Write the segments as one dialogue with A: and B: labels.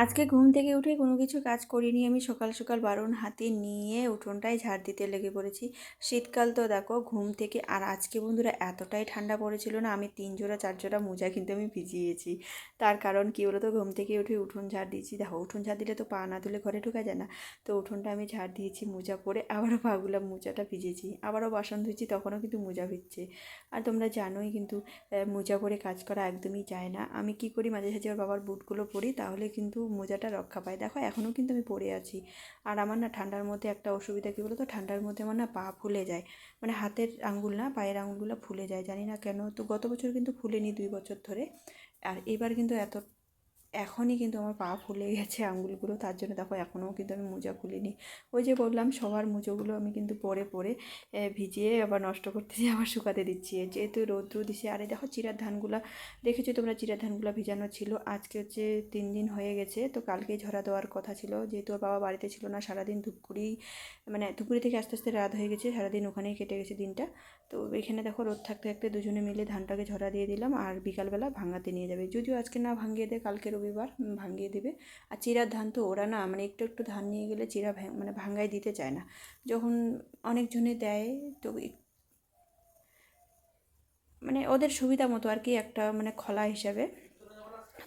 A: আজকে ঘুম থেকে উঠে কোনো কিছু কাজ করিনি, আমি সকাল সকাল বারণ হাতে নিয়ে উঠোনটাই ঝাড় দিতে লেগে পড়েছি। শীতকাল তো দেখো ঘুম থেকে, আর আজকে বন্ধুরা এতটাই ঠান্ডা পড়েছিল না, আমি 3 জোড়া 4 জোড়া মোজা কিন্তু আমি ভিজিয়েছি। তার কারণ কী বলো তো, ঘুম থেকে উঠে উঠোন ঝাড় দিয়েছি। দেখো উঠোন ঝাড় দিলে তো পা না ধুলে ঘরে ঢোকা যায় না, তো উঠোনটা আমি ঝাড় দিয়েছি মোজা পরে, আবারও পাগুলা মোজাটা ভিজেছি, আবারও বাসন ধুয়েছি, তখনও কিন্তু মোজা ভিজছে। আর তোমরা জানোই কিন্তু মোজা পরে কাজ করা একদমই যায় না। আমি কি করি, মাঝে সাঝে ওর বাবার বুটগুলো পরি, তাহলে কিন্তু মোজাটা রক্ষা পায়। দেখো এখনও কিন্তু আমি পরে আছি। আর আমার না ঠান্ডার মধ্যে একটা অসুবিধা কী বলো তো, ঠান্ডার মধ্যে আমার না পা ফুলে যায়, মানে হাতের আঙ্গুল না, পায়ের আঙ্গুলগুলো ফুলে যায়, জানি না কেন। তো গত বছর কিন্তু ফুলেনি 2 বছর ধরে, আর এবার কিন্তু এখনই কিন্তু আমার পা ফুলে গেছে আঙুলগুলো, তার জন্য দেখো এখনও কিন্তু আমি মোজা খুলিনি। ওই যে বললাম, সবার মোজাগুলো আমি কিন্তু পরে পরে ভিজিয়ে আবার নষ্ট করতেছি, আবার শুকাতে দিচ্ছি, যেহেতু রৌদ্র দিছে। আর এই দেখো চিরার ধানগুলা, দেখেছো তোমরা, চিরার ধানগুলো ভিজানো ছিল। আজকে হচ্ছে 3 দিন হয়ে গেছে, তো কালকেই ঝরা দেওয়ার কথা ছিল, যেহেতু ওর বাবা বাড়িতে ছিল না, সারাদিন ধূপগুড়ি, মানে ধূপগুড়ি থেকে আস্তে আস্তে রাত হয়ে গেছে, সারাদিন ওখানেই কেটে গেছে দিনটা। তো এখানে দেখো রোদ থাকতে থাকতে দুজনে মিলে ধানটাকে ঝরা দিয়ে দিলাম, আর বিকালবেলা ভাঙাতে নিয়ে যাবে। যদিও আজকে না ভাঙিয়ে দেয়, কালকে রবিবার ভাঙিয়ে দেবে। আর চিরার ধান তো ওরা না, মানে একটু একটু ধান নিয়ে গেলে চিরা মানে ভাঙাই দিতে চায় না। যখন অনেকজনে দেয়, তো মানে ওদের সুবিধা মতো আর কি, একটা মানে খলা হিসাবে,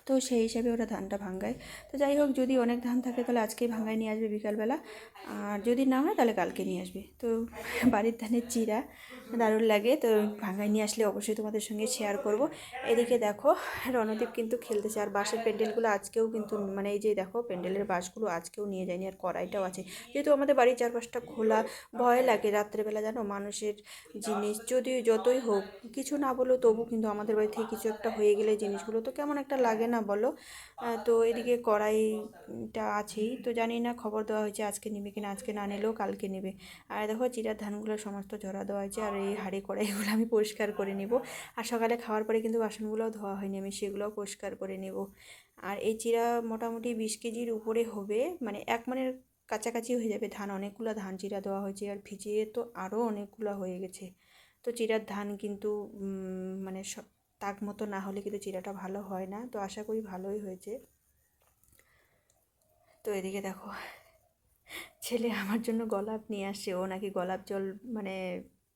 A: তো সেই হিসাবে ওরা ধানটা ভাঙায়। তো যাই হোক, যদি অনেক ধান থাকে তাহলে আজকেই ভাঙায় নিয়ে আসবে বিকালবেলা, আর যদি না হয় তাহলে কালকে নিয়ে আসবে। তো বাড়ির ধানের চিরা দারুণ লাগে, তো ভাঙায় নিয়ে আসলে অবশ্যই তোমাদের সঙ্গে শেয়ার করব। এদিকে দেখো রণদীপ কিন্তু খেলতেছে, আর বাঁশের প্যান্ডেলগুলো আজকেও কিন্তু, মানে এই যে দেখো প্যান্ডেলের বাঁশগুলো আজকেও নিয়ে যায়নি, আর কড়াইটাও আছে। যেহেতু আমাদের বাড়ির চারপাশটা খোলা, ভয় লাগে রাত্রেবেলা, জানো, মানুষের জিনিস যদি যতই হোক, কিছু না বলেও তবু কিন্তু আমাদের বাড়ি থেকে কিছু একটা হয়ে গেলে জিনিসগুলো তো কেমন একটা লাগে না বলো। তো এদিকে কড়াইটা আছেই, তো জানি না, খবর দেওয়া হয়েছে আজকে নেবে কিনা, আজকে না নিলেও কালকে নেবে। আর দেখো চিরার ধানগুলো সমস্ত ঝরা দেওয়া হয়েছে, আর এই হাঁড়ি কড়াইগুলো আমি পরিষ্কার করে নেব। আর সকালে খাওয়ার পরে কিন্তু বাসনগুলোও ধোয়া হয়নি, আমি সেগুলোও পরিষ্কার করে নেব। আর এই চিরা মোটামুটি 20 কেজির উপরে হবে, মানে এক মানের কাছাকাছি হয়ে যাবে ধান, অনেকগুলো ধান চিরা দেওয়া হয়েছে, আর ভিজিয়ে তো আরও অনেকগুলো হয়ে গেছে। তো চিরার ধান কিন্তু মানে তাক মতো না হলে কিন্তু চিরাটা ভালো হয় না, তো আশা করি ভালোই হয়েছে। তো এদিকে দেখো ছেলে আমার জন্য গোলাপ নিয়ে আসছে, ও নাকি গোলাপ জল মানে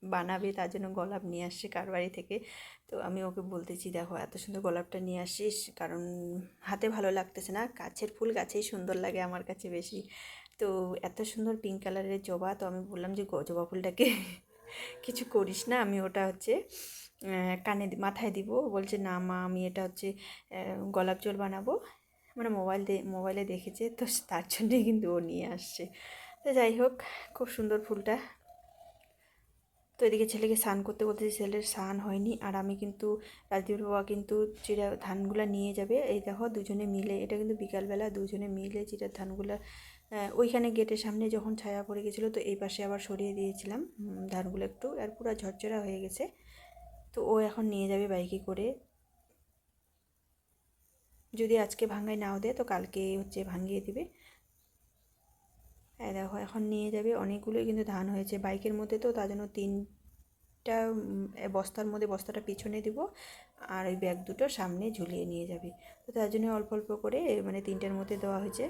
A: বানাবে, তার জন্য গোলাপ নিয়ে আসছে কার বাড়ি থেকে। তো আমি ওকে বলতেছি, দেখো এত সুন্দর গোলাপটা নিয়ে আসিস, কারণ হাতে ভালো লাগতেছে না, গাছের ফুল গাছেই সুন্দর লাগে আমার কাছে বেশি। তো এত সুন্দর পিঙ্ক কালারের জবা, তো আমি বললাম যে জবা ফুলটাকে কিছু করিস না, আমি ওটা হচ্ছে কানে মাথায় দিব। বলছে না মা, আমি এটা হচ্ছে গোলাপ জল বানাবো, মানে মোবাইলে দেখেছে, তো তার জন্যই কিন্তু ও নিয়ে আসছে। তো যাই হোক, খুব সুন্দর ফুলটা। তো এদিকে ছেলেকে স্নান করতে বলতে, ছেলের স্নান হয়নি, আর আমি কিন্তু রাজদীপ বাবা কিন্তু চিরা ধানগুলো নিয়ে যাবে। এই দেখো দুজনে মিলে, এটা কিন্তু বিকালবেলা দুজনে মিলে চিরার ধানগুলো ওইখানে গেটের সামনে যখন ছায়া পড়ে গেছিলো, তো এই পাশে আবার সরিয়ে দিয়েছিলাম ধানগুলো একটু, আর পুরো ঝরঝরা হয়ে গেছে। তো ও এখন নিয়ে যাবে বাইকে করে, যদি আজকে ভাঙায় নাও দেয় তো কালকে হচ্ছে ভাঙিয়ে দিবে। হ্যাঁ দেখো এখন নিয়ে যাবে, অনেকগুলোই কিন্তু ধান হয়েছে বাইকের মধ্যে, তো তার জন্য 3টা বস্তার মধ্যে, বস্তাটা পিছনে দিব, আর ওই ব্যাগ দুটো সামনে ঝুলিয়ে নিয়ে যাবে। তো তার জন্য অল্প অল্প করে মানে 3টার মধ্যে দেওয়া হয়েছে।